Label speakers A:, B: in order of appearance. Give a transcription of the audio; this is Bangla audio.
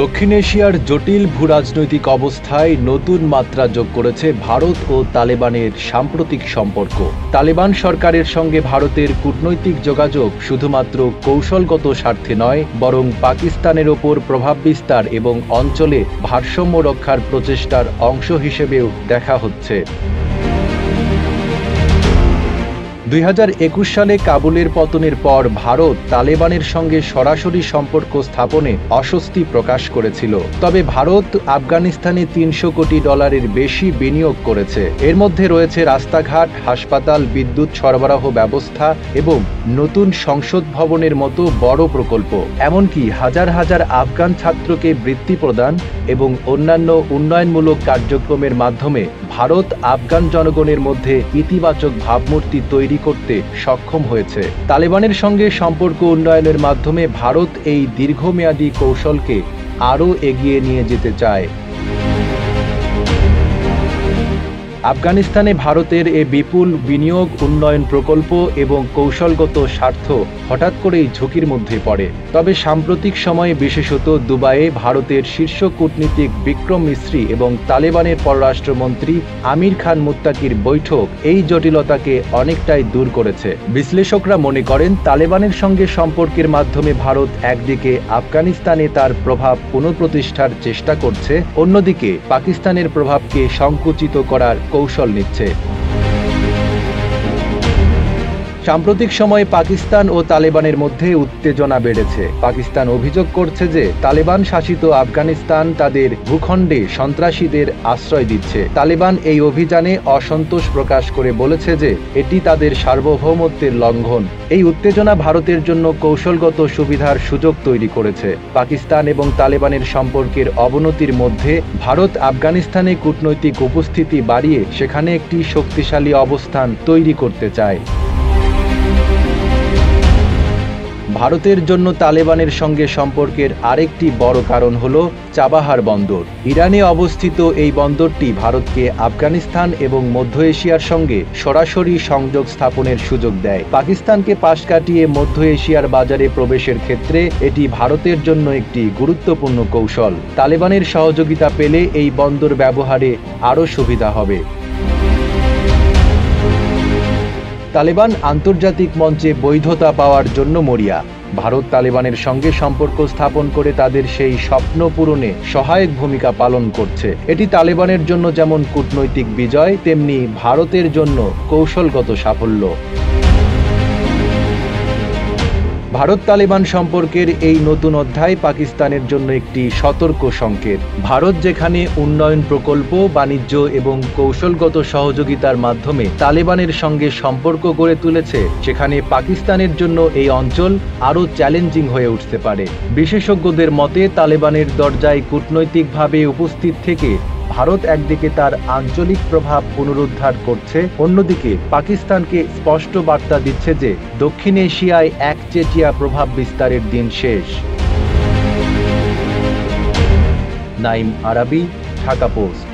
A: দক্ষিণ এশিয়ার জটিল ভূরাজনৈতিক অবস্থায় নতুন মাত্রা যোগ করেছে ভারত ও তালেবানের সাম্প্রতিক সম্পর্ক। তালেবান সরকারের সঙ্গে ভারতের কূটনৈতিক যোগাযোগ শুধুমাত্র কৌশলগত স্বার্থে নয়, বরং পাকিস্তানের ওপর প্রভাব বিস্তার এবং অঞ্চলে ভারসাম্য রক্ষার প্রচেষ্টার অংশ হিসেবেও দেখা হচ্ছে। 2021 সালে কাবুলের পতনের পর ভারত তালেবানের সঙ্গে সরাসরি সম্পর্ক স্থাপনে অস্বস্তি প্রকাশ করেছিল। তবে ভারত আফগানিস্তানে $300 কোটি বেশি বিনিয়োগ করেছে। এর মধ্যে রয়েছে রাস্তাঘাট, হাসপাতাল, বিদ্যুৎ সরবরাহ ব্যবস্থা এবং নতুন সংসদ ভবনের মতো বড় প্রকল্প। এমনকি হাজার হাজার আফগান ছাত্রকে বৃত্তি প্রদান এবং অন্যান্য উন্নয়নমূলক কার্যক্রমের মাধ্যমে ভারত আফগান জনগণের মধ্যে ইতিবাচক ভাবমূর্তি তৈরি করতে সক্ষম হয়েছে। তালেবানের সঙ্গে সম্পর্ক উন্নয়নের মাধ্যমে ভারত এই দীর্ঘমেয়াদী কৌশলকে আরও এগিয়ে নিয়ে যেতে চায়। আফগানিস্তানে ভারতের এ বিপুল বিনিয়োগ, উন্নয়ন প্রকল্প এবং কৌশলগত স্বার্থ হঠাৎ করেই ঝুঁকির মধ্যে পড়ে। তবে সাম্প্রতিক সময়ে, বিশেষত দুবাইয়ে ভারতের শীর্ষ কূটনীতিক বিক্রম মিস্রি এবং তালেবানের পররাষ্ট্রমন্ত্রী আমির খান মুত্তাকির বৈঠক এই জটিলতাকে অনেকটাই দূর করেছে। বিশ্লেষকরা মনে করেন, তালেবানের সঙ্গে সম্পর্কের মাধ্যমে ভারত একদিকে আফগানিস্তানে তার প্রভাব পুনঃপ্রতিষ্ঠার চেষ্টা করছে, অন্যদিকে পাকিস্তানের প্রভাবকে সংকুচিত করার কৌশল নিচ্ছে। সাম্প্রতিক সময়ে পাকিস্তান ও তালেবানের মধ্যে উত্তেজনা বেড়েছে। পাকিস্তান অভিযোগ করছে যে তালেবান শাসিত আফগানিস্তান তাদের ভূখণ্ডে সন্ত্রাসীদের আশ্রয় দিচ্ছে। তালেবান এই অভিযানে অসন্তোষ প্রকাশ করে বলেছে যে এটি তাদের সার্বভৌমত্বের লঙ্ঘন। এই উত্তেজনা ভারতের জন্য কৌশলগত সুবিধার সুযোগ তৈরি করেছে। পাকিস্তান এবং তালেবানের সম্পর্কের অবনতির মধ্যে ভারত আফগানিস্তানে কূটনৈতিক উপস্থিতি বাড়িয়ে সেখানে একটি শক্তিশালী অবস্থান তৈরি করতে চায়। ভারতের জন্য তালেবানের সঙ্গে সম্পর্কের আরেকটি বড় কারণ হল চাবাহার বন্দর। ইরানে অবস্থিত এই বন্দরটি ভারতকে আফগানিস্তান এবং মধ্য এশিয়ার সঙ্গে সরাসরি সংযোগ স্থাপনের সুযোগ দেয়। পাকিস্তানকে পাশ কাটিয়ে মধ্য এশিয়ার বাজারে প্রবেশের ক্ষেত্রে এটি ভারতের জন্য একটি গুরুত্বপূর্ণ কৌশল। তালেবানের সহযোগিতা পেলে এই বন্দর ব্যবহারে আরও সুবিধা হবে। তালেবান আন্তর্জাতিক মঞ্চে বৈধতা পাওয়ার জন্য মরিয়া। ভারত তালেবানের সঙ্গে সম্পর্ক স্থাপন করে তাদের সেই স্বপ্ন পূরণে সহায়ক ভূমিকা পালন করছে। এটি তালেবানের জন্য যেমন কূটনৈতিক বিজয়, তেমনি ভারতের জন্য কৌশলগত সাফল্য। ভারত তালেবান সম্পর্কের এই নতুন অধ্যায় পাকিস্তানের জন্য একটি সতর্ক সংকেত। ভারত যেখানে উন্নয়ন প্রকল্প, বাণিজ্য এবং কৌশলগত সহযোগিতার মাধ্যমে তালেবানের সঙ্গে সম্পর্ক গড়ে তুলেছে, সেখানে পাকিস্তানের জন্য এই অঞ্চল আরও চ্যালেঞ্জিং হয়ে উঠতে পারে। বিশেষজ্ঞদের মতে, তালেবানের দরজায় কূটনৈতিকভাবে উপস্থিত থেকে ভারত একদিকে তার আঞ্চলিক প্রভাব পুনরুদ্ধার করছে, অন্যদিকে পাকিস্তানকে স্পষ্ট বার্তা দিচ্ছে যে দক্ষিণ এশিয়ায় একচেটিয়া প্রভাব বিস্তারের দিন শেষ। নাইম আরাবী, ঢাকা পোস্ট।